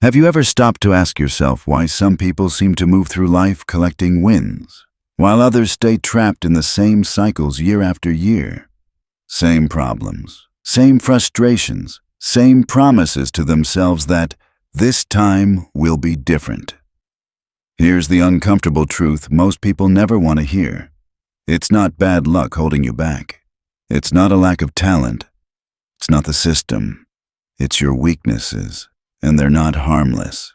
Have you ever stopped to ask yourself why some people seem to move through life collecting wins, while others stay trapped in the same cycles year after year? Same problems, same frustrations, same promises to themselves that this time will be different. Here's the uncomfortable truth most people never want to hear. It's not bad luck holding you back. It's not a lack of talent. It's not the system. It's your weaknesses. And they're not harmless.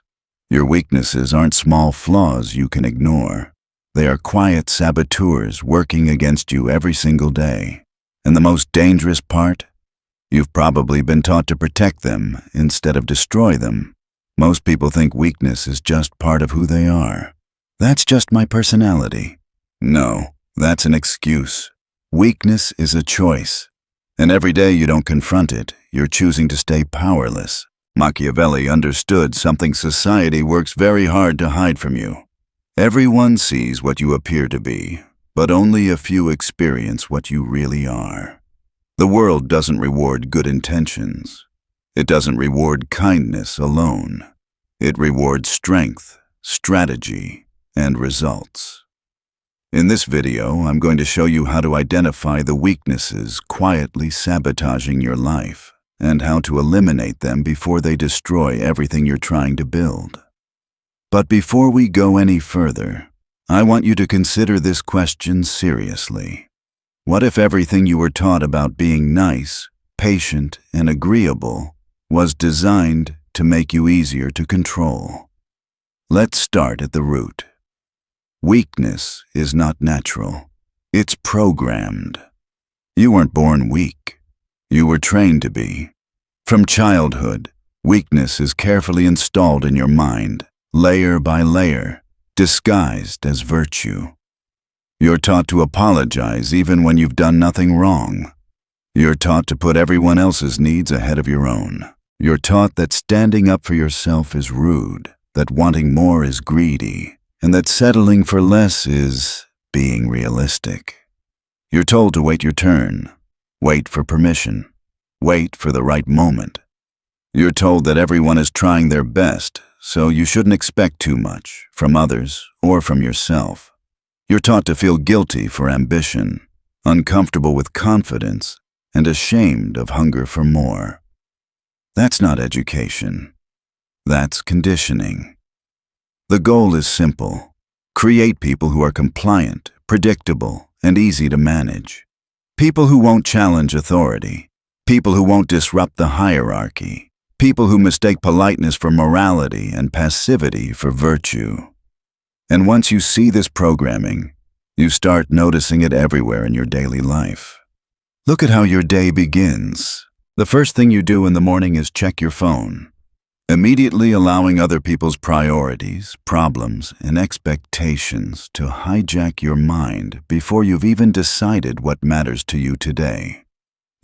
Your weaknesses aren't small flaws you can ignore. They are quiet saboteurs working against you every single day. And the most dangerous part? You've probably been taught to protect them instead of destroy them. Most people think weakness is just part of who they are. That's just my personality. No, that's an excuse. Weakness is a choice. And every day you don't confront it, you're choosing to stay powerless. Machiavelli understood something society works very hard to hide from you. Everyone sees what you appear to be, but only a few experience what you really are. The world doesn't reward good intentions. It doesn't reward kindness alone. It rewards strength, strategy, and results. In this video, I'm going to show you how to identify the weaknesses quietly sabotaging your life, and how to eliminate them before they destroy everything you're trying to build. But before we go any further, I want you to consider this question seriously. What if everything you were taught about being nice, patient, and agreeable was designed to make you easier to control? Let's start at the root. Weakness is not natural. It's programmed. You weren't born weak. You were trained to be. From childhood, weakness is carefully installed in your mind, layer by layer, disguised as virtue. You're taught to apologize even when you've done nothing wrong. You're taught to put everyone else's needs ahead of your own. You're taught that standing up for yourself is rude, that wanting more is greedy, and that settling for less is being realistic. You're told to wait your turn. Wait for permission. Wait for the right moment. You're told that everyone is trying their best, so you shouldn't expect too much from others or from yourself. You're taught to feel guilty for ambition, uncomfortable with confidence, and ashamed of hunger for more. That's not education. That's conditioning. The goal is simple. Create people who are compliant, predictable, and easy to manage. People who won't challenge authority. People who won't disrupt the hierarchy. People who mistake politeness for morality and passivity for virtue. And once you see this programming, you start noticing it everywhere in your daily life. Look at how your day begins. The first thing you do in the morning is check your phone, immediately allowing other people's priorities, problems, and expectations to hijack your mind before you've even decided what matters to you today.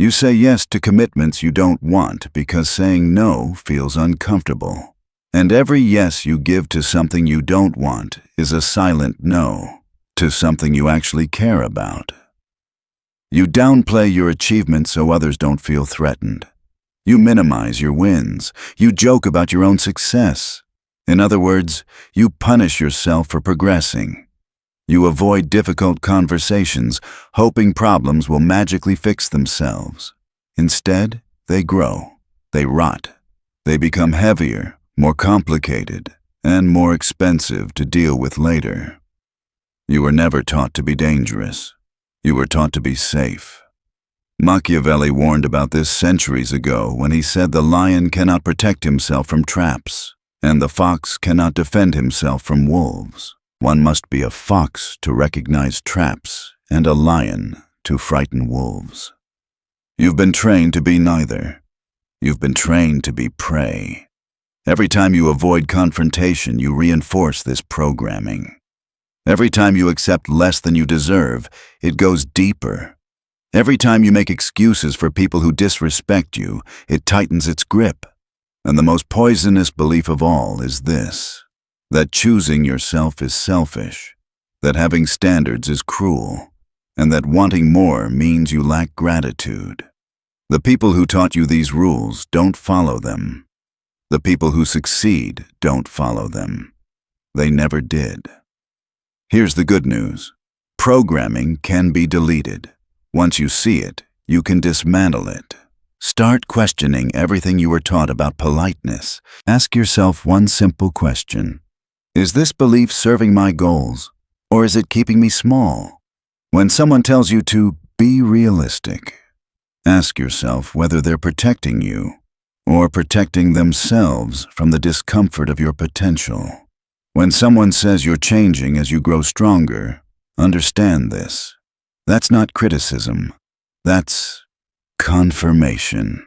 You say yes to commitments you don't want because saying no feels uncomfortable. And every yes you give to something you don't want is a silent no to something you actually care about. You downplay your achievements so others don't feel threatened. You minimize your wins. You joke about your own success. In other words, you punish yourself for progressing. You avoid difficult conversations, hoping problems will magically fix themselves. Instead, they grow, they rot, they become heavier, more complicated, and more expensive to deal with later. You were never taught to be dangerous. You were taught to be safe. Machiavelli warned about this centuries ago when he said the lion cannot protect himself from traps, and the fox cannot defend himself from wolves. One must be a fox to recognize traps and a lion to frighten wolves. You've been trained to be neither. You've been trained to be prey. Every time you avoid confrontation, you reinforce this programming. Every time you accept less than you deserve, it goes deeper. Every time you make excuses for people who disrespect you, it tightens its grip. And the most poisonous belief of all is this: that choosing yourself is selfish, that having standards is cruel, and that wanting more means you lack gratitude. The people who taught you these rules don't follow them. The people who succeed don't follow them. They never did. Here's the good news. Programming can be deleted. Once you see it, you can dismantle it. Start questioning everything you were taught about politeness. Ask yourself one simple question. Is this belief serving my goals, or is it keeping me small? When someone tells you to be realistic, ask yourself whether they're protecting you or protecting themselves from the discomfort of your potential. When someone says you're changing as you grow stronger, understand this. That's not criticism. That's confirmation.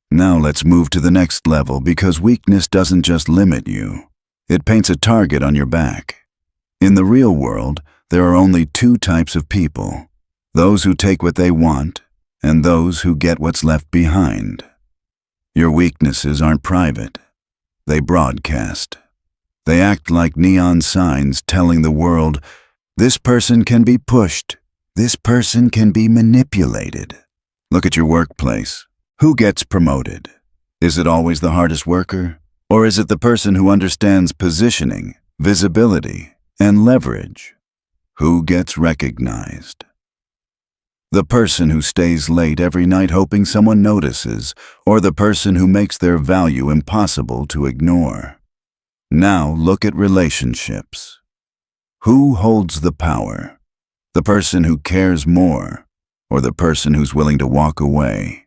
Now let's move to the next level, because weakness doesn't just limit you. It paints a target on your back. In the real world, there are only two types of people: those who take what they want and those who get what's left behind. Your weaknesses aren't private. They broadcast. They act like neon signs telling the world, this person can be pushed. This person can be manipulated. Look at your workplace. Who gets promoted? Is it always the hardest worker? Or is it the person who understands positioning, visibility, and leverage? Who gets recognized? The person who stays late every night hoping someone notices, or the person who makes their value impossible to ignore? Now look at relationships. Who holds the power? The person who cares more, or the person who's willing to walk away?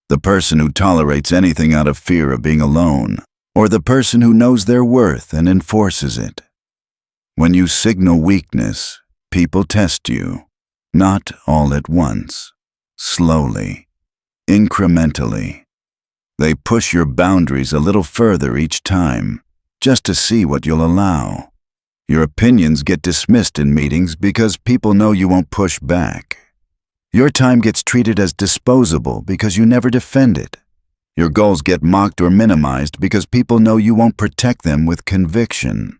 The person who tolerates anything out of fear of being alone, or the person who knows their worth and enforces it? When you signal weakness, people test you. Not all at once. Slowly. Incrementally. They push your boundaries a little further each time, just to see what you'll allow. Your opinions get dismissed in meetings because people know you won't push back. Your time gets treated as disposable because you never defend it. Your goals get mocked or minimized because people know you won't protect them with conviction.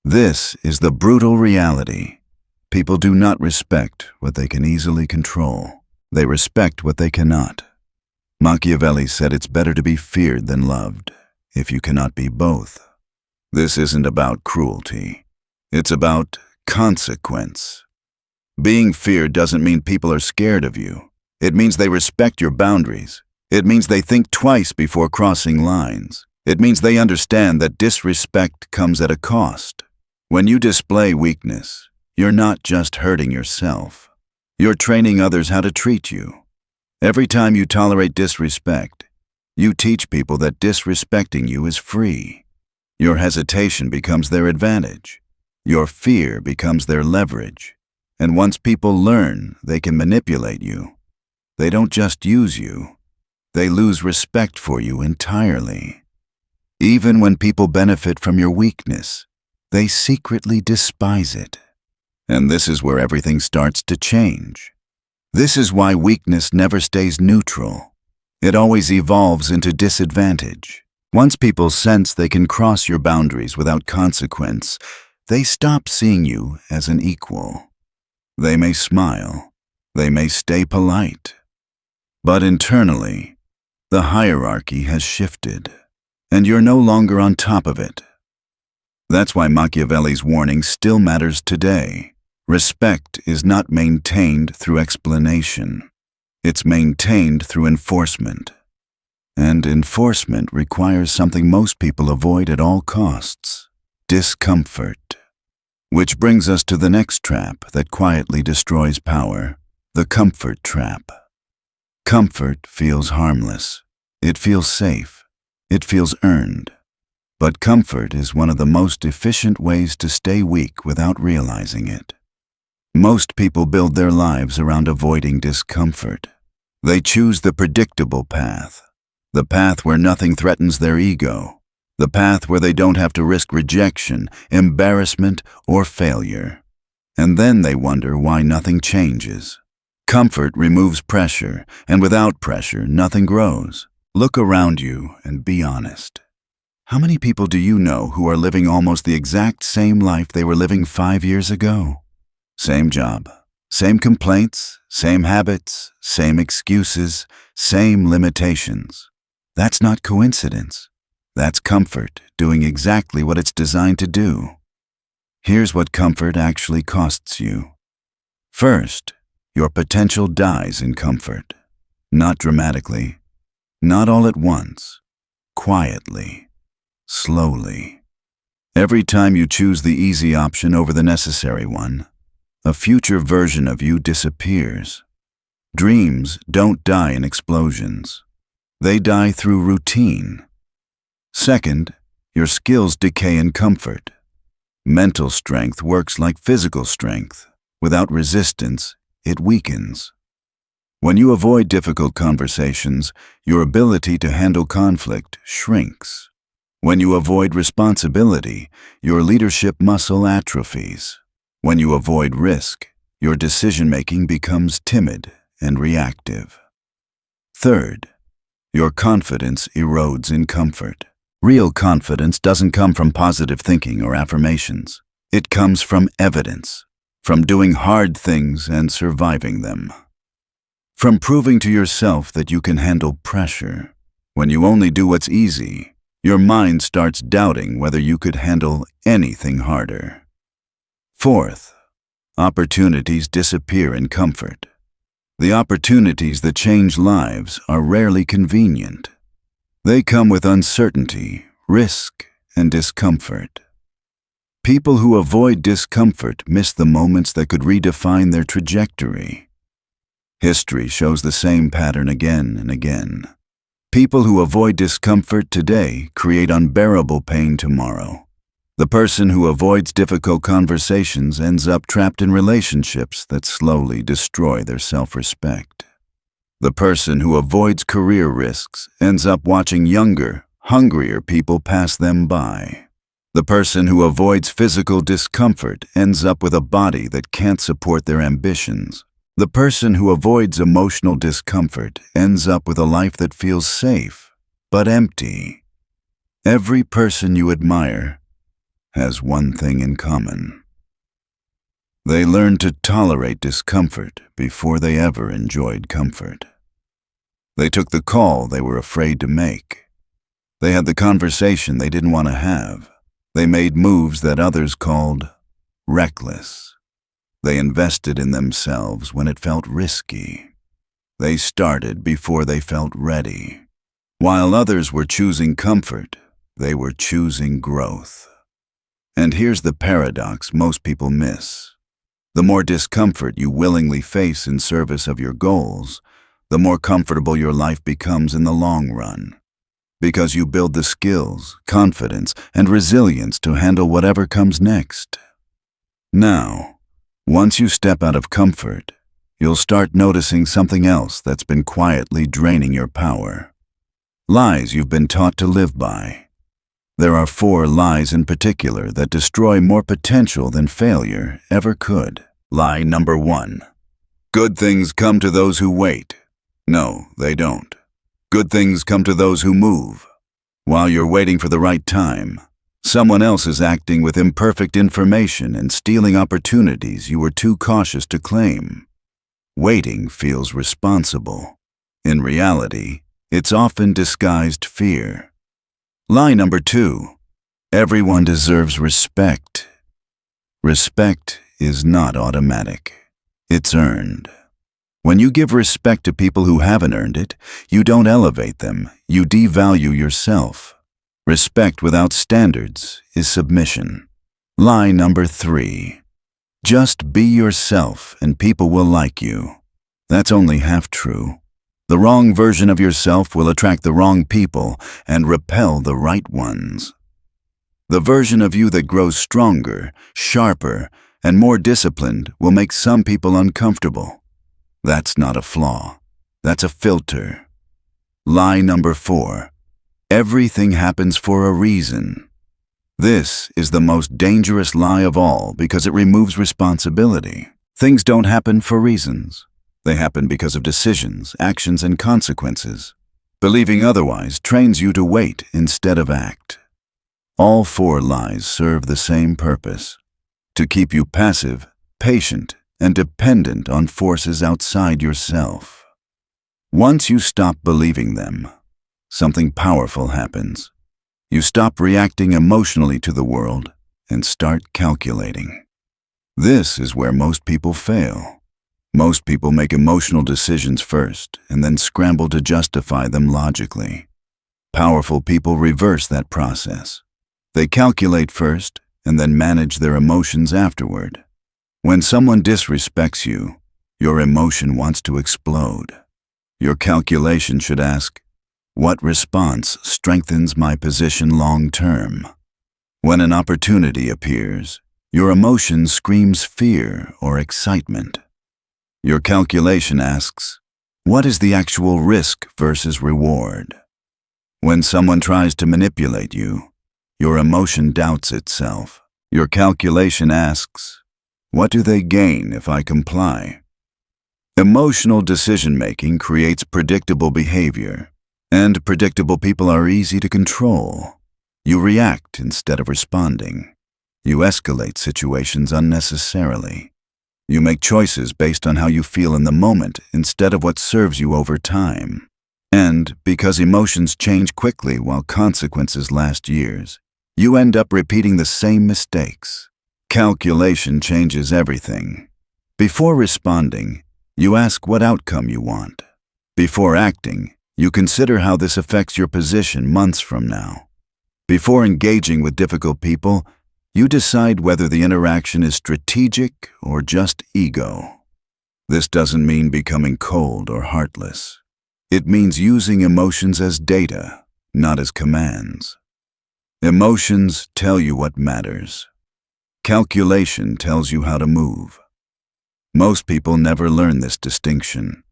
This is the brutal reality. People do not respect what they can easily control. They respect what they cannot. Machiavelli said it's better to be feared than loved, if you cannot be both. This isn't about cruelty. It's about consequence. Being feared doesn't mean people are scared of you. It means they respect your boundaries. It means they think twice before crossing lines. It means they understand that disrespect comes at a cost. When you display weakness, you're not just hurting yourself. You're training others how to treat you. Every time you tolerate disrespect, you teach people that disrespecting you is free. Your hesitation becomes their advantage. Your fear becomes their leverage. And once people learn they can manipulate you, they don't just use you. They lose respect for you entirely. Even when people benefit from your weakness, they secretly despise it. And this is where everything starts to change. This is why weakness never stays neutral. It always evolves into disadvantage. Once people sense they can cross your boundaries without consequence, they stop seeing you as an equal. They may smile. They may stay polite. But internally, the hierarchy has shifted, and you're no longer on top of it. That's why Machiavelli's warning still matters today. Respect is not maintained through explanation. It's maintained through enforcement. And enforcement requires something most people avoid at all costs: discomfort. Which brings us to the next trap that quietly destroys power: the comfort trap. Comfort feels harmless. It feels safe. It feels earned. But comfort is one of the most efficient ways to stay weak without realizing it. Most people build their lives around avoiding discomfort. They choose the predictable path, the path where nothing threatens their ego, the path where they don't have to risk rejection, embarrassment, or failure. And then they wonder why nothing changes. Comfort removes pressure, and without pressure, nothing grows. Look around you and be honest. How many people do you know who are living almost the exact same life they were living 5 years ago? Same job, same complaints, same habits, same excuses, same limitations. That's not coincidence. That's comfort doing exactly what it's designed to do. Here's what comfort actually costs you. First, your potential dies in comfort. Not dramatically, not all at once, quietly, slowly. Every time you choose the easy option over the necessary one, a future version of you disappears. Dreams don't die in explosions. They die through routine. Second, your skills decay in comfort. Mental strength works like physical strength. Without resistance, it weakens. When you avoid difficult conversations, your ability to handle conflict shrinks. When you avoid responsibility, your leadership muscle atrophies. When you avoid risk, your decision-making becomes timid and reactive. Third, your confidence erodes in comfort. Real confidence doesn't come from positive thinking or affirmations. It comes from evidence, from doing hard things and surviving them. From proving to yourself that you can handle pressure. When you only do what's easy, your mind starts doubting whether you could handle anything harder. Fourth, opportunities disappear in comfort. The opportunities that change lives are rarely convenient. They come with uncertainty, risk, and discomfort. People who avoid discomfort miss the moments that could redefine their trajectory. History shows the same pattern again and again. People who avoid discomfort today create unbearable pain tomorrow. The person who avoids difficult conversations ends up trapped in relationships that slowly destroy their self-respect. The person who avoids career risks ends up watching younger, hungrier people pass them by. The person who avoids physical discomfort ends up with a body that can't support their ambitions. The person who avoids emotional discomfort ends up with a life that feels safe, but empty. Every person you admire has one thing in common. They learned to tolerate discomfort before they ever enjoyed comfort. They took the call they were afraid to make. They had the conversation they didn't want to have. They made moves that others called reckless. They invested in themselves when it felt risky. They started before they felt ready. While others were choosing comfort, they were choosing growth. And here's the paradox most people miss. The more discomfort you willingly face in service of your goals, the more comfortable your life becomes in the long run. Because you build the skills, confidence, and resilience to handle whatever comes next. Now, once you step out of comfort, you'll start noticing something else that's been quietly draining your power. Lies you've been taught to live by. There are 4 lies in particular that destroy more potential than failure ever could. Lie number 1. Good things come to those who wait. No, they don't. Good things come to those who move. While you're waiting for the right time, someone else is acting with imperfect information and stealing opportunities you were too cautious to claim. Waiting feels responsible. In reality, it's often disguised fear. Lie number 2. Everyone deserves respect. Respect is not automatic. It's earned. When you give respect to people who haven't earned it, you don't elevate them, you devalue yourself. Respect without standards is submission. Lie number 3. Just be yourself and people will like you. That's only half true. The wrong version of yourself will attract the wrong people and repel the right ones. The version of you that grows stronger, sharper, and more disciplined will make some people uncomfortable. That's not a flaw. That's a filter. Lie number 4. Everything happens for a reason. This is the most dangerous lie of all because it removes responsibility. Things don't happen for reasons. They happen because of decisions, actions, and consequences. Believing otherwise trains you to wait instead of act. All 4 lies serve the same purpose: to keep you passive, patient, and dependent on forces outside yourself. Once you stop believing them, something powerful happens. You stop reacting emotionally to the world and start calculating. This is where most people fail. Most people make emotional decisions first and then scramble to justify them logically. Powerful people reverse that process. They calculate first and then manage their emotions afterward. When someone disrespects you, your emotion wants to explode. Your calculation should ask, what response strengthens my position long term? When an opportunity appears, your emotion screams fear or excitement. Your calculation asks, what is the actual risk versus reward? When someone tries to manipulate you, your emotion doubts itself. Your calculation asks, what do they gain if I comply? Emotional decision-making creates predictable behavior, and predictable people are easy to control. You react instead of responding. You escalate situations unnecessarily. You make choices based on how you feel in the moment instead of what serves you over time. And because emotions change quickly while consequences last years, you end up repeating the same mistakes. Calculation changes everything. Before responding, you ask what outcome you want. Before acting, you consider how this affects your position months from now. Before engaging with difficult people, you decide whether the interaction is strategic or just ego. This doesn't mean becoming cold or heartless. It means using emotions as data, not as commands. Emotions tell you what matters. Calculation tells you how to move. Most people never learn this distinction.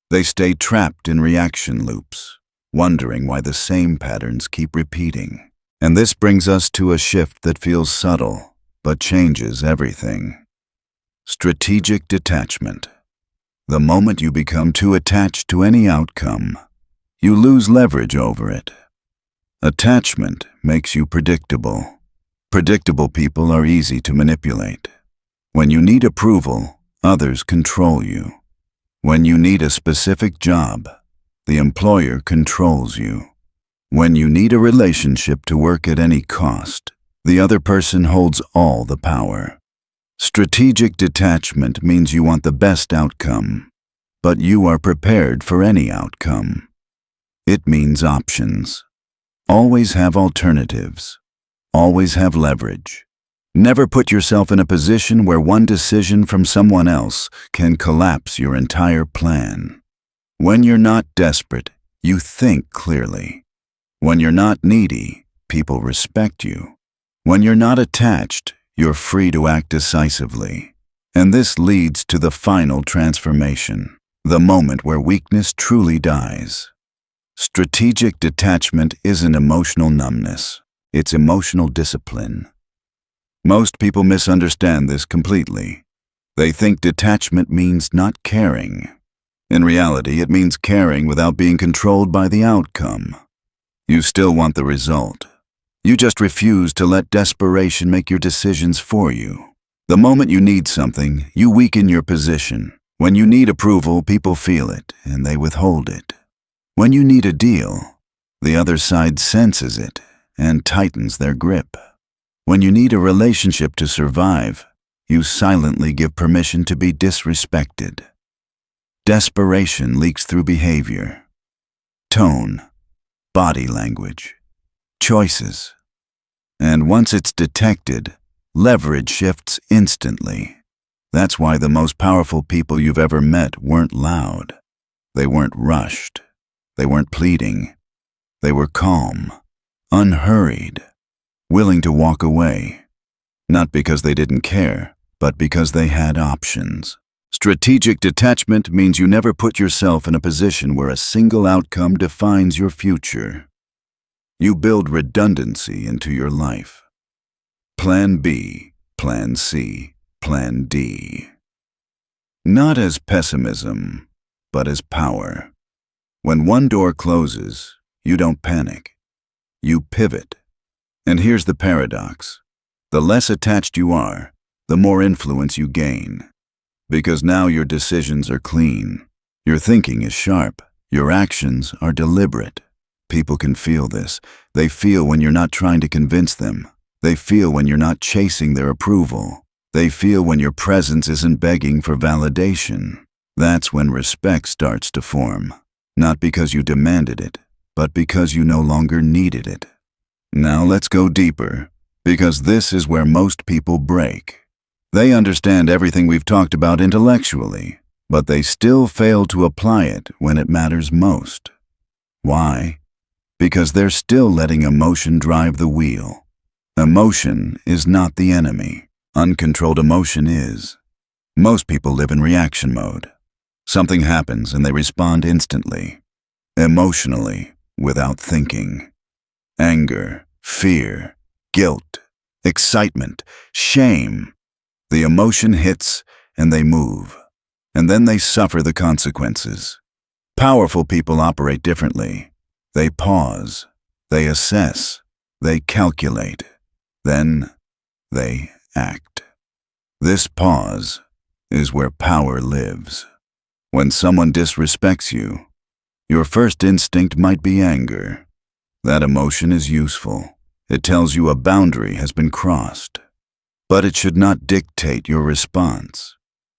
They stay trapped in reaction loops, wondering why the same patterns keep repeating. And this brings us to a shift that feels subtle, but changes everything. Strategic detachment. The moment you become too attached to any outcome, you lose leverage over it. Attachment makes you predictable. Predictable people are easy to manipulate. When you need approval, others control you. When you need a specific job, the employer controls you. When you need a relationship to work at any cost, the other person holds all the power. Strategic detachment means you want the best outcome, but you are prepared for any outcome. It means options. Always have alternatives. Always have leverage. Never put yourself in a position where one decision from someone else can collapse your entire plan. When you're not desperate, you think clearly. When you're not needy, people respect you. When you're not attached, you're free to act decisively. And this leads to the final transformation, the moment where weakness truly dies. Strategic detachment isn't emotional numbness, it's emotional discipline. Most people misunderstand this completely. They think detachment means not caring. In reality, it means caring without being controlled by the outcome. You still want the result. You just refuse to let desperation make your decisions for you. The moment you need something, you weaken your position. When you need approval, people feel it, and they withhold it. When you need a deal, the other side senses it and tightens their grip. When you need a relationship to survive, you silently give permission to be disrespected. Desperation leaks through behavior, tone, body language, choices. And once it's detected, leverage shifts instantly. That's why the most powerful people you've ever met weren't loud. They weren't rushed. They weren't pleading. They were calm, unhurried, willing to walk away. Not because they didn't care, but because they had options. Strategic detachment means you never put yourself in a position where a single outcome defines your future. You build redundancy into your life. Plan B, Plan C, Plan D. Not as pessimism, but as power. When one door closes, you don't panic. You pivot. And here's the paradox. The less attached you are, the more influence you gain. Because now your decisions are clean. Your thinking is sharp. Your actions are deliberate. People can feel this. They feel when you're not trying to convince them. They feel when you're not chasing their approval. They feel when your presence isn't begging for validation. That's when respect starts to form. Not because you demanded it, but because you no longer needed it. Now let's go deeper, because this is where most people break. They understand everything we've talked about intellectually, but they still fail to apply it when it matters most. Why? Because they're still letting emotion drive the wheel. Emotion is not the enemy. Uncontrolled emotion is. Most people live in reaction mode. Something happens and they respond instantly, emotionally, without thinking. Anger, fear, guilt, excitement, shame. The emotion hits and they move, and then they suffer the consequences. Powerful people operate differently. They pause, they assess, they calculate, then they act. This pause is where power lives. When someone disrespects you, your first instinct might be anger. That emotion is useful. It tells you a boundary has been crossed. But it should not dictate your response,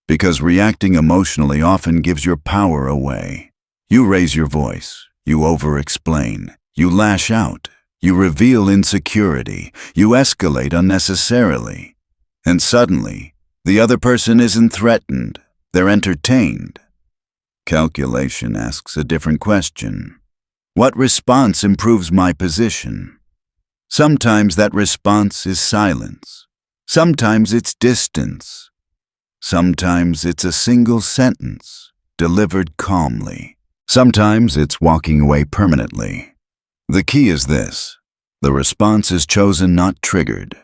because reacting emotionally often gives your power away. You raise your voice, you over-explain, you lash out, you reveal insecurity, you escalate unnecessarily. And suddenly, the other person isn't threatened, they're entertained. Calculation asks a different question. What response improves my position? Sometimes that response is silence. Sometimes it's distance. Sometimes it's a single sentence, delivered calmly. Sometimes it's walking away permanently. The key is this: the response is chosen, not triggered.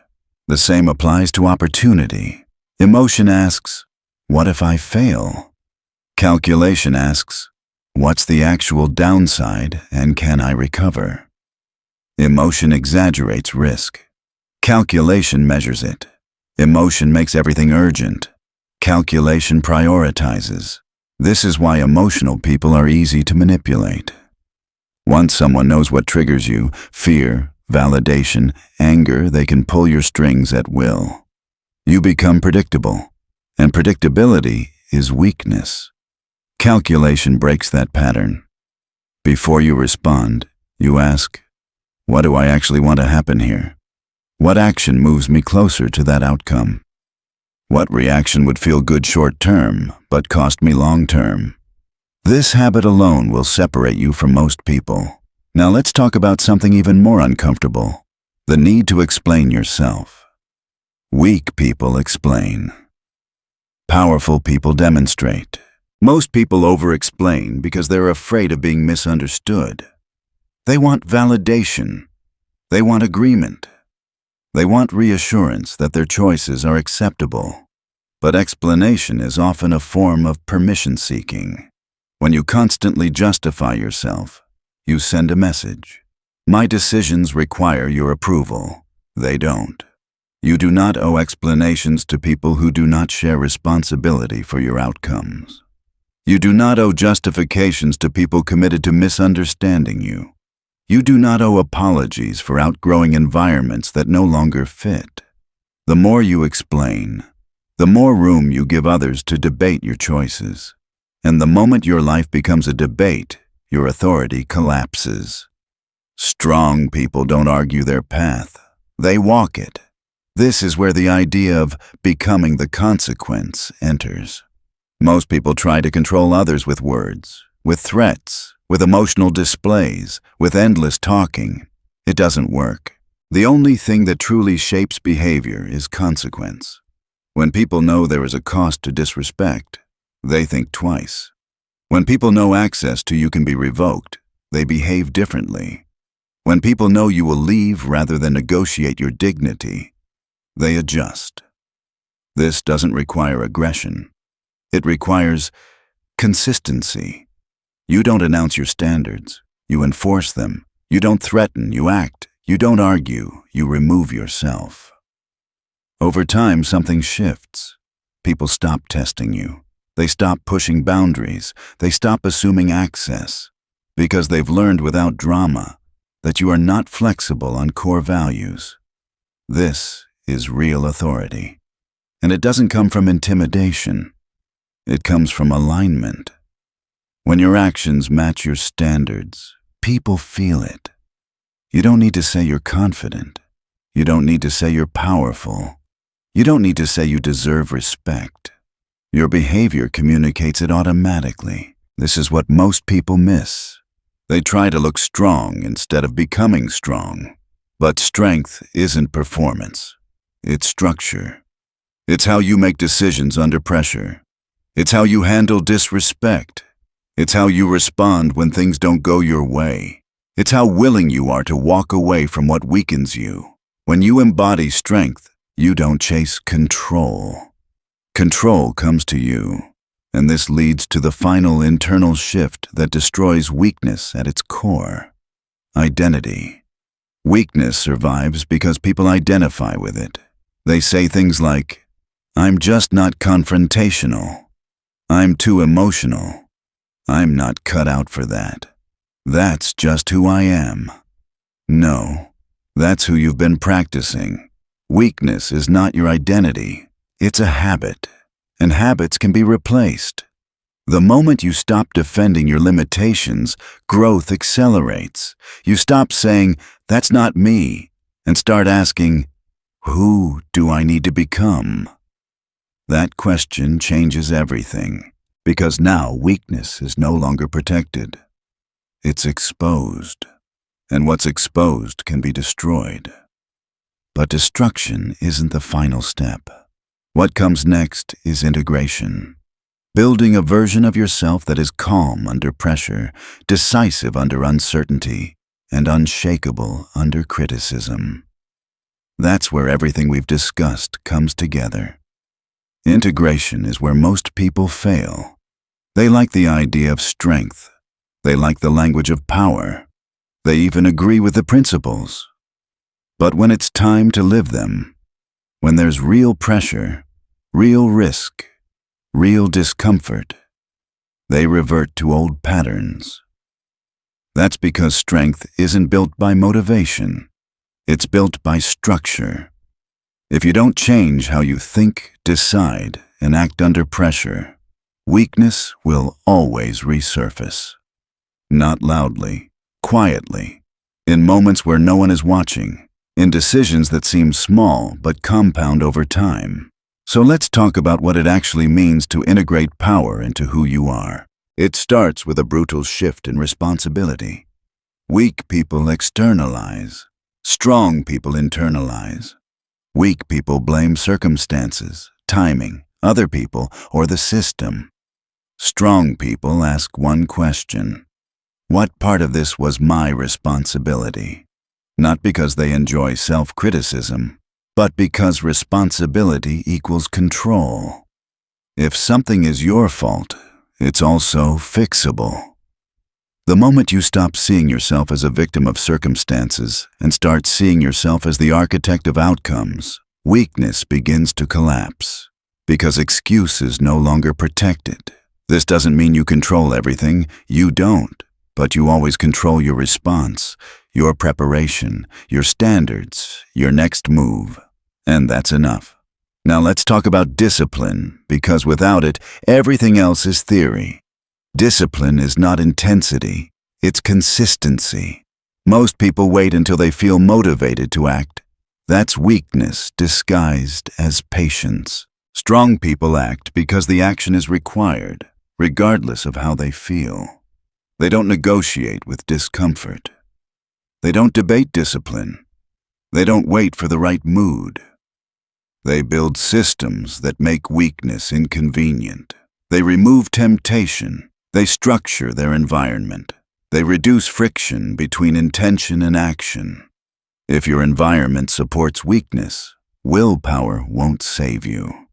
The same applies to opportunity. Emotion asks, what if I fail? Calculation asks, what's the actual downside and can I recover? Emotion exaggerates risk. Calculation measures it. Emotion makes everything urgent. Calculation prioritizes. This is why emotional people are easy to manipulate. Once someone knows what triggers you, fear, validation, anger, they can pull your strings at will. You become predictable, and predictability is weakness. Calculation breaks that pattern. Before you respond, you ask, what do I actually want to happen here? What action moves me closer to that outcome? What reaction would feel good short-term, but cost me long-term? This habit alone will separate you from most people. Now let's talk about something even more uncomfortable: the need to explain yourself. Weak people explain. Powerful people demonstrate. Most people over-explain because they're afraid of being misunderstood. They want validation. They want agreement. They want reassurance that their choices are acceptable. But explanation is often a form of permission-seeking. When you constantly justify yourself, you send a message. My decisions require your approval. They don't. You do not owe explanations to people who do not share responsibility for your outcomes. You do not owe justifications to people committed to misunderstanding you. You do not owe apologies for outgrowing environments that no longer fit. The more you explain, the more room you give others to debate your choices. And the moment your life becomes a debate, your authority collapses. Strong people don't argue their path. They walk it. This is where the idea of becoming the consequence enters. Most people try to control others with words, with threats, with emotional displays, with endless talking. It doesn't work. The only thing that truly shapes behavior is consequence. When people know there is a cost to disrespect, they think twice. When people know access to you can be revoked, they behave differently. When people know you will leave rather than negotiate your dignity, they adjust. This doesn't require aggression. It requires consistency. You don't announce your standards. You enforce them. You don't threaten, you act. You don't argue, you remove yourself. Over time, something shifts. People stop testing you. They stop pushing boundaries. They stop assuming access. because they've learned without drama that you are not flexible on core values. This is real authority. And it doesn't come from intimidation. It comes from alignment. When your actions match your standards, people feel it. You don't need to say you're confident. You don't need to say you're powerful. You don't need to say you deserve respect. Your behavior communicates it automatically. This is what most people miss. They try to look strong instead of becoming strong. But strength isn't performance. It's structure. It's how you make decisions under pressure. It's how you handle disrespect. It's how you respond when things don't go your way. It's how willing you are to walk away from what weakens you. When you embody strength, you don't chase control. Control comes to you, and this leads to the final internal shift that destroys weakness at its core. Identity. Weakness survives because people identify with it. They say things like, "I'm just not confrontational. I'm too emotional. I'm not cut out for that. That's just who I am." No, that's who you've been practicing. Weakness is not your identity. It's a habit, and habits can be replaced. The moment you stop defending your limitations, growth accelerates. You stop saying, "That's not me," and start asking, "Who do I need to become?" That question changes everything, because now weakness is no longer protected. It's exposed, and what's exposed can be destroyed. But destruction isn't the final step. What comes next is integration. Building a version of yourself that is calm under pressure, decisive under uncertainty, and unshakable under criticism. That's where everything we've discussed comes together. Integration is where most people fail. They like the idea of strength. They like the language of power. They even agree with the principles. But when it's time to live them, when there's real pressure, real risk, real discomfort, they revert to old patterns. That's because strength isn't built by motivation. It's built by structure. If you don't change how you think, decide, and act under pressure, weakness will always resurface. Not loudly, quietly, in moments where no one is watching, in decisions that seem small but compound over time. So let's talk about what it actually means to integrate power into who you are. It starts with a brutal shift in responsibility. Weak people externalize. Strong people internalize. Weak people blame circumstances, timing, other people, or the system. Strong people ask one question: what part of this was my responsibility? Not because they enjoy self-criticism, but because responsibility equals control. If something is your fault, it's also fixable. The moment you stop seeing yourself as a victim of circumstances and start seeing yourself as the architect of outcomes, weakness begins to collapse, because excuse is no longer protected. This doesn't mean you control everything. You don't, but you always control your response, your preparation, your standards, your next move. And that's enough. Now let's talk about discipline, because without it, everything else is theory. Discipline is not intensity, it's consistency. Most people wait until they feel motivated to act. That's weakness disguised as patience. Strong people act because the action is required, regardless of how they feel. They don't negotiate with discomfort. They don't debate discipline. They don't wait for the right mood. They build systems that make weakness inconvenient. They remove temptation. They structure their environment. They reduce friction between intention and action. If your environment supports weakness, willpower won't save you.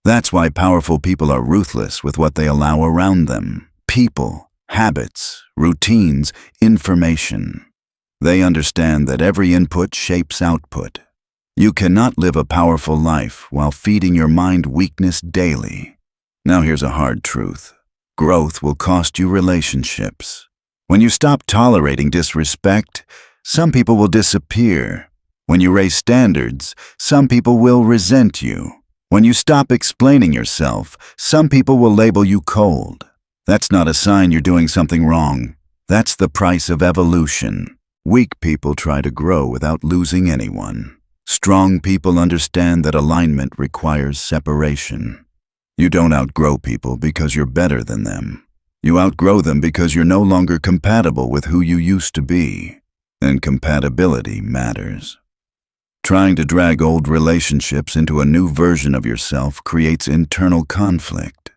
That's why powerful people are ruthless with what they allow around them. People, habits, routines, information. They understand that every input shapes output. You cannot live a powerful life while feeding your mind weakness daily. Now here's a hard truth. Growth will cost you relationships. When you stop tolerating disrespect, some people will disappear. When you raise standards, some people will resent you. When you stop explaining yourself, some people will label you cold. That's not a sign you're doing something wrong. That's the price of evolution. Weak people try to grow without losing anyone. Strong people understand that alignment requires separation. You don't outgrow people because you're better than them. You outgrow them because you're no longer compatible with who you used to be. And compatibility matters. Trying to drag old relationships into a new version of yourself creates internal conflict.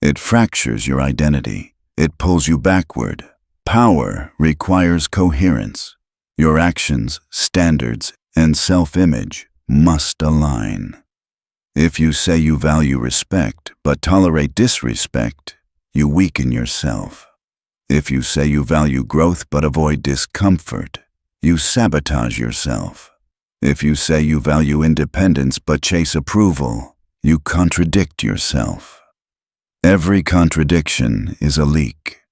It fractures your identity. It pulls you backward. Power requires coherence. Your actions, standards, and self-image must align. If you say you value respect but tolerate disrespect, you weaken yourself. If you say you value growth but avoid discomfort, you sabotage yourself. If you say you value independence but chase approval, you contradict yourself. Every contradiction is a leak.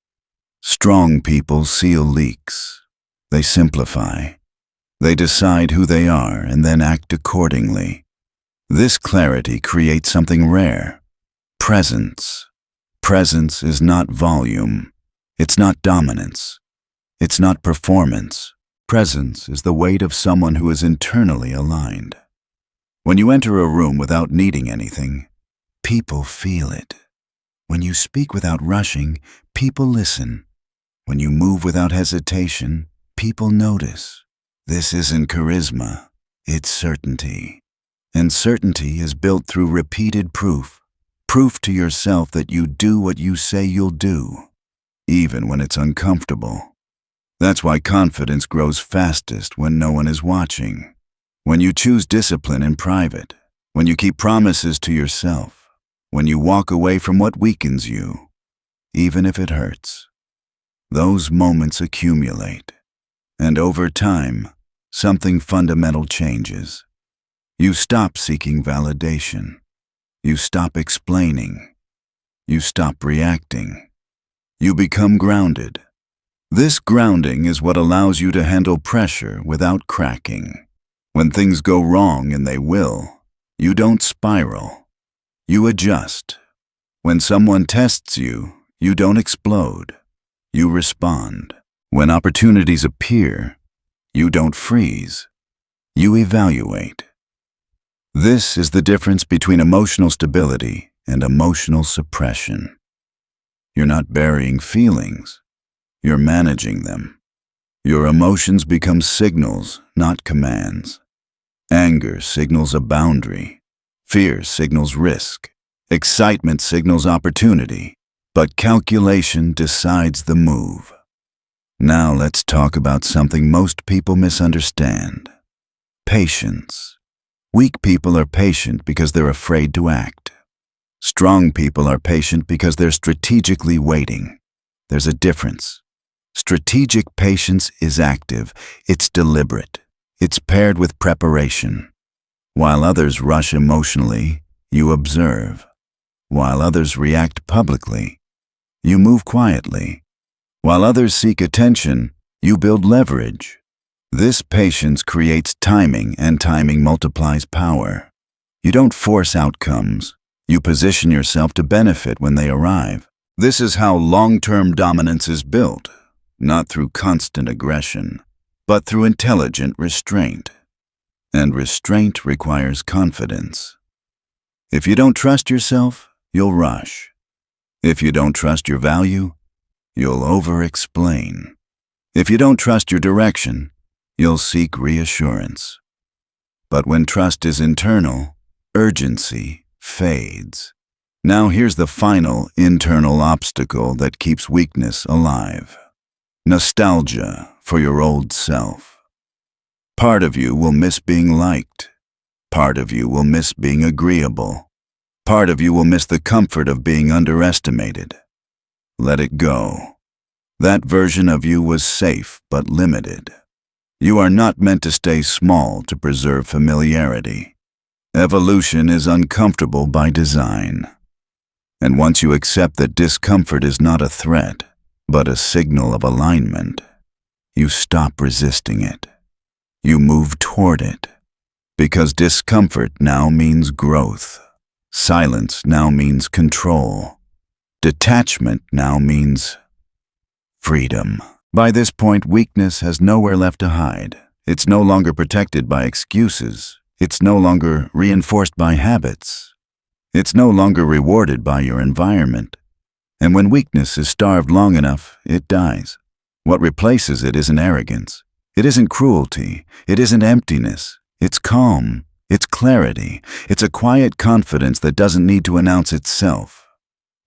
Strong people seal leaks. They simplify. They decide who they are and then act accordingly. This clarity creates something rare: presence. Presence is not volume. It's not dominance. It's not performance. Presence is the weight of someone who is internally aligned. When you enter a room without needing anything, people feel it. When you speak without rushing, people listen. When you move without hesitation, people notice. This isn't charisma, it's certainty. And certainty is built through repeated proof. Proof to yourself that you do what you say you'll do, even when it's uncomfortable. That's why confidence grows fastest when no one is watching. When you choose discipline in private, when you keep promises to yourself, when you walk away from what weakens you, even if it hurts. Those moments accumulate, and over time, something fundamental changes. You stop seeking validation. You stop explaining. You stop reacting. You become grounded. This grounding is what allows you to handle pressure without cracking. When things go wrong, and they will, you don't spiral. You adjust. When someone tests you, you don't explode. You respond. When opportunities appear, you don't freeze. You evaluate. This is the difference between emotional stability and emotional suppression. You're not burying feelings. You're managing them. Your emotions become signals, not commands. Anger signals a boundary. Fear signals risk. Excitement signals opportunity. But calculation decides the move. Now let's talk about something most people misunderstand: patience. Weak people are patient because they're afraid to act. Strong people are patient because they're strategically waiting. There's a difference. Strategic patience is active, it's deliberate, it's paired with preparation. While others rush emotionally, you observe. While others react publicly, you move quietly. While others seek attention, you build leverage. This patience creates timing, and timing multiplies power. You don't force outcomes. You position yourself to benefit when they arrive. This is how long-term dominance is built, not through constant aggression, but through intelligent restraint. And restraint requires confidence. If you don't trust yourself, you'll rush. If you don't trust your value, you'll over-explain. If you don't trust your direction, you'll seek reassurance. But when trust is internal, urgency fades. Now here's the final internal obstacle that keeps weakness alive: nostalgia for your old self. Part of you will miss being liked. Part of you will miss being agreeable. Part of you will miss the comfort of being underestimated. Let it go. That version of you was safe but limited. You are not meant to stay small to preserve familiarity. Evolution is uncomfortable by design. And once you accept that discomfort is not a threat, but a signal of alignment. You stop resisting it. You move toward it. Because discomfort now means growth. Silence now means control. Detachment now means freedom. By this point, weakness has nowhere left to hide. It's no longer protected by excuses. It's no longer reinforced by habits. It's no longer rewarded by your environment. And when weakness is starved long enough, it dies. What replaces it isn't arrogance. It isn't cruelty. It isn't emptiness. It's calm. It's clarity. It's a quiet confidence that doesn't need to announce itself.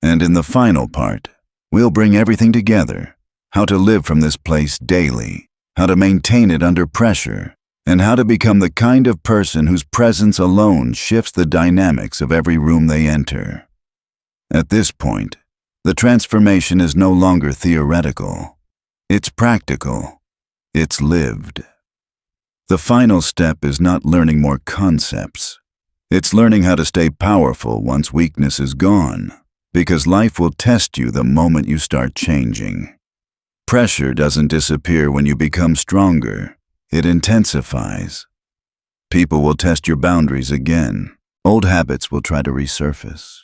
And in the final part, we'll bring everything together. How to live from this place daily. How to maintain it under pressure. And how to become the kind of person whose presence alone shifts the dynamics of every room they enter. At this point, the transformation is no longer theoretical. It's practical. It's lived. The final step is not learning more concepts. It's learning how to stay powerful once weakness is gone, because life will test you the moment you start changing. Pressure doesn't disappear when you become stronger. It intensifies. People will test your boundaries again. Old habits will try to resurface.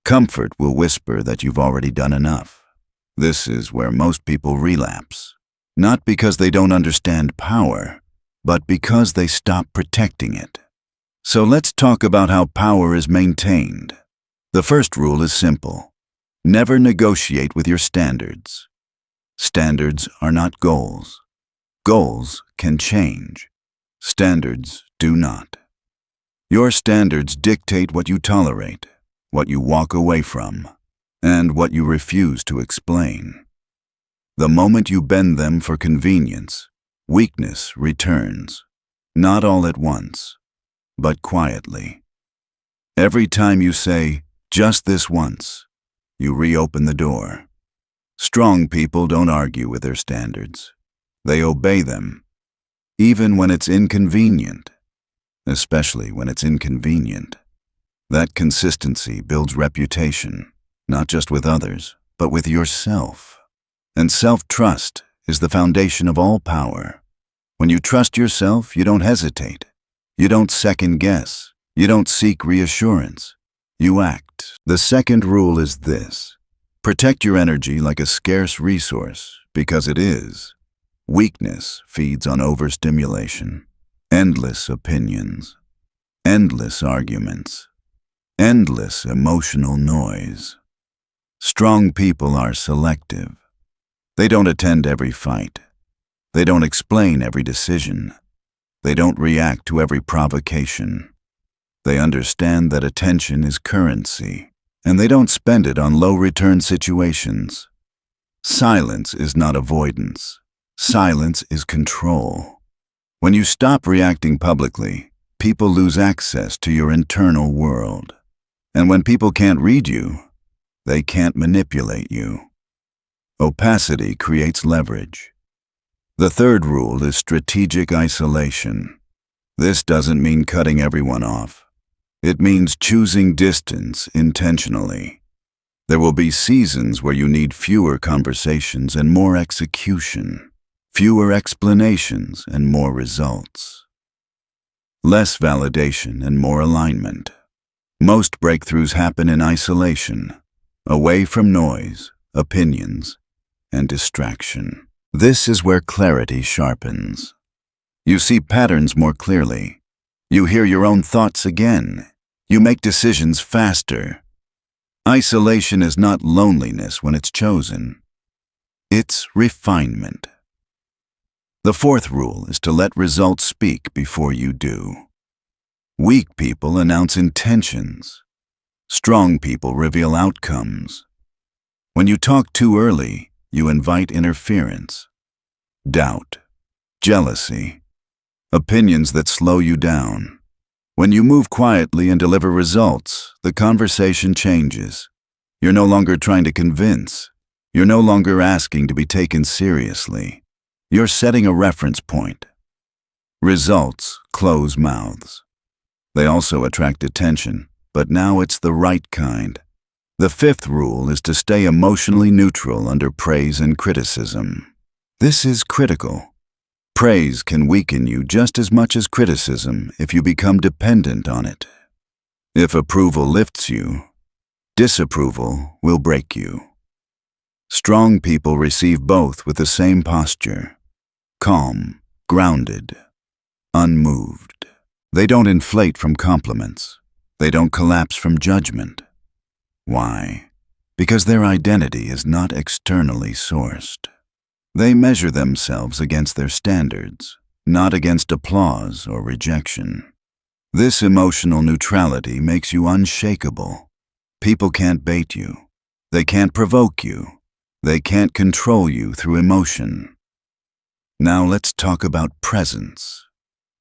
Comfort will whisper that you've already done enough. This is where most people relapse. Not because they don't understand power, but because they stop protecting it. So let's talk about how power is maintained. The first rule is simple. Never negotiate with your standards. Standards are not goals. Goals can change. Standards do not. Your standards dictate what you tolerate, what you walk away from, and what you refuse to explain. The moment you bend them for convenience, weakness returns, not all at once, but quietly. Every time you say, just this once, you reopen the door. Strong people don't argue with their standards. They obey them, even when it's inconvenient, especially when it's inconvenient. That consistency builds reputation, not just with others, but with yourself. And self-trust is the foundation of all power. When you trust yourself, you don't hesitate. You don't second-guess. You don't seek reassurance. You act. The second rule is this. Protect your energy like a scarce resource, because it is. Weakness feeds on overstimulation, endless opinions, endless arguments, endless emotional noise. Strong people are selective. They don't attend every fight. They don't explain every decision. They don't react to every provocation. They understand that attention is currency, and they don't spend it on low-return situations. Silence is not avoidance. Silence is control. When you stop reacting publicly, people lose access to your internal world. And when people can't read you, they can't manipulate you. Opacity creates leverage. The third rule is strategic isolation. This doesn't mean cutting everyone off. It means choosing distance intentionally. There will be seasons where you need fewer conversations and more execution, fewer explanations and more results, less validation and more alignment. Most breakthroughs happen in isolation, away from noise, opinions, and distraction. This is where clarity sharpens. You see patterns more clearly. You hear your own thoughts again. You make decisions faster. Isolation is not loneliness when it's chosen. It's refinement. The fourth rule is to let results speak before you do. Weak people announce intentions. Strong people reveal outcomes. When you talk too early, you invite interference, doubt, jealousy, opinions that slow you down. When you move quietly and deliver results, the conversation changes. You're no longer trying to convince. You're no longer asking to be taken seriously. You're setting a reference point. Results close mouths. They also attract attention, but now it's the right kind. The fifth rule is to stay emotionally neutral under praise and criticism. This is critical. Praise can weaken you just as much as criticism if you become dependent on it. If approval lifts you, disapproval will break you. Strong people receive both with the same posture: calm, grounded, unmoved. They don't inflate from compliments. They don't collapse from judgment. Why? Because their identity is not externally sourced. They measure themselves against their standards, not against applause or rejection. This emotional neutrality makes you unshakable. People can't bait you. They can't provoke you. They can't control you through emotion. Now let's talk about presence,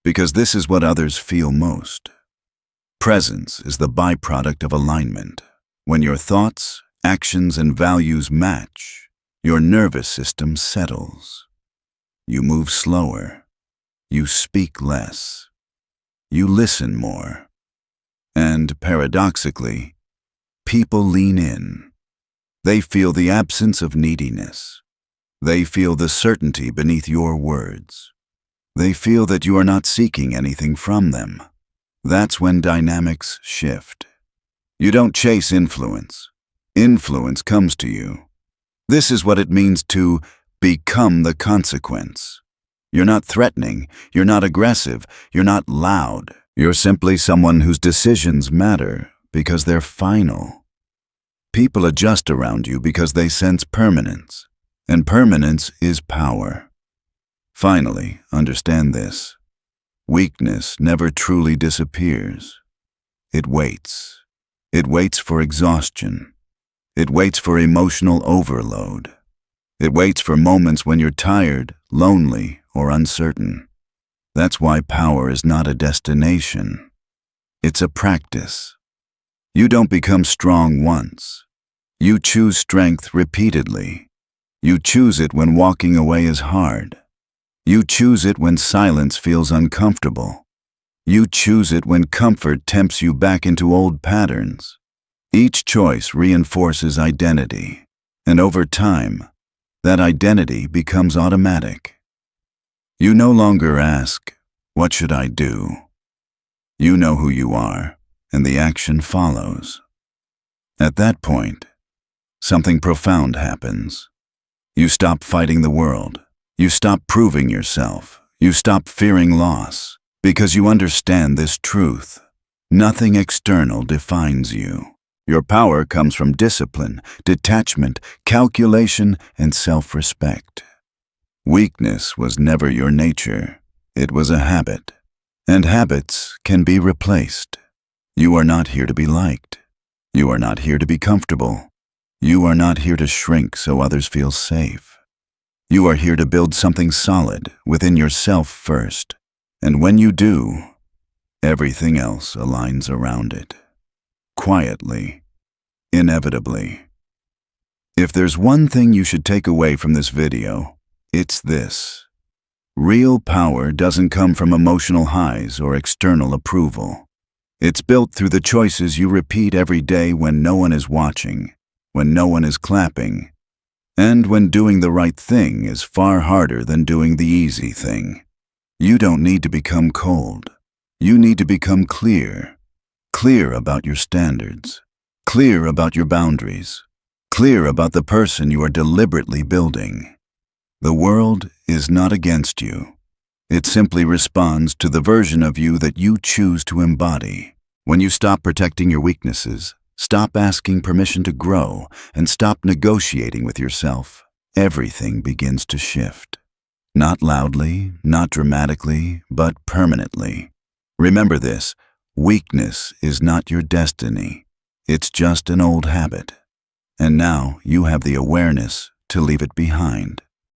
because this is what others feel most. Presence is the byproduct of alignment. When your thoughts, actions, and values match, your nervous system settles. You move slower. You speak less. You listen more. And paradoxically, people lean in. They feel the absence of neediness. They feel the certainty beneath your words. They feel that you are not seeking anything from them. That's when dynamics shift. You don't chase influence. Influence comes to you. This is what it means to become the consequence. You're not threatening, you're not aggressive, you're not loud. You're simply someone whose decisions matter because they're final. People adjust around you because they sense permanence, and permanence is power. Finally, understand this. Weakness never truly disappears. It waits. It waits for exhaustion. It waits for emotional overload. It waits for moments when you're tired, lonely, or uncertain. That's why power is not a destination. It's a practice. You don't become strong once. You choose strength repeatedly. You choose it when walking away is hard. You choose it when silence feels uncomfortable. You choose it when comfort tempts you back into old patterns. Each choice reinforces identity, and over time, that identity becomes automatic. You no longer ask, "What should I do?" You know who you are, and the action follows. At that point, something profound happens. You stop fighting the world. You stop proving yourself. You stop fearing loss. Because you understand this truth. Nothing external defines you. Your power comes from discipline, detachment, calculation, and self-respect. Weakness was never your nature. It was a habit. And habits can be replaced. You are not here to be liked. You are not here to be comfortable. You are not here to shrink so others feel safe. You are here to build something solid within yourself first. And when you do, everything else aligns around it. Quietly, inevitably. If there's one thing you should take away from this video, it's this. Real power doesn't come from emotional highs or external approval. It's built through the choices you repeat every day when no one is watching, when no one is clapping, and when doing the right thing is far harder than doing the easy thing. You don't need to become cold. You need to become clear. Clear about your standards. Clear about your boundaries. Clear about the person you are deliberately building. The world is not against you. It simply responds to the version of you that you choose to embody. When you stop protecting your weaknesses, stop asking permission to grow, and stop negotiating with yourself, everything begins to shift. Not loudly, not dramatically, but permanently. Remember this, weakness is not your destiny. It's just an old habit. And now you have the awareness to leave it behind.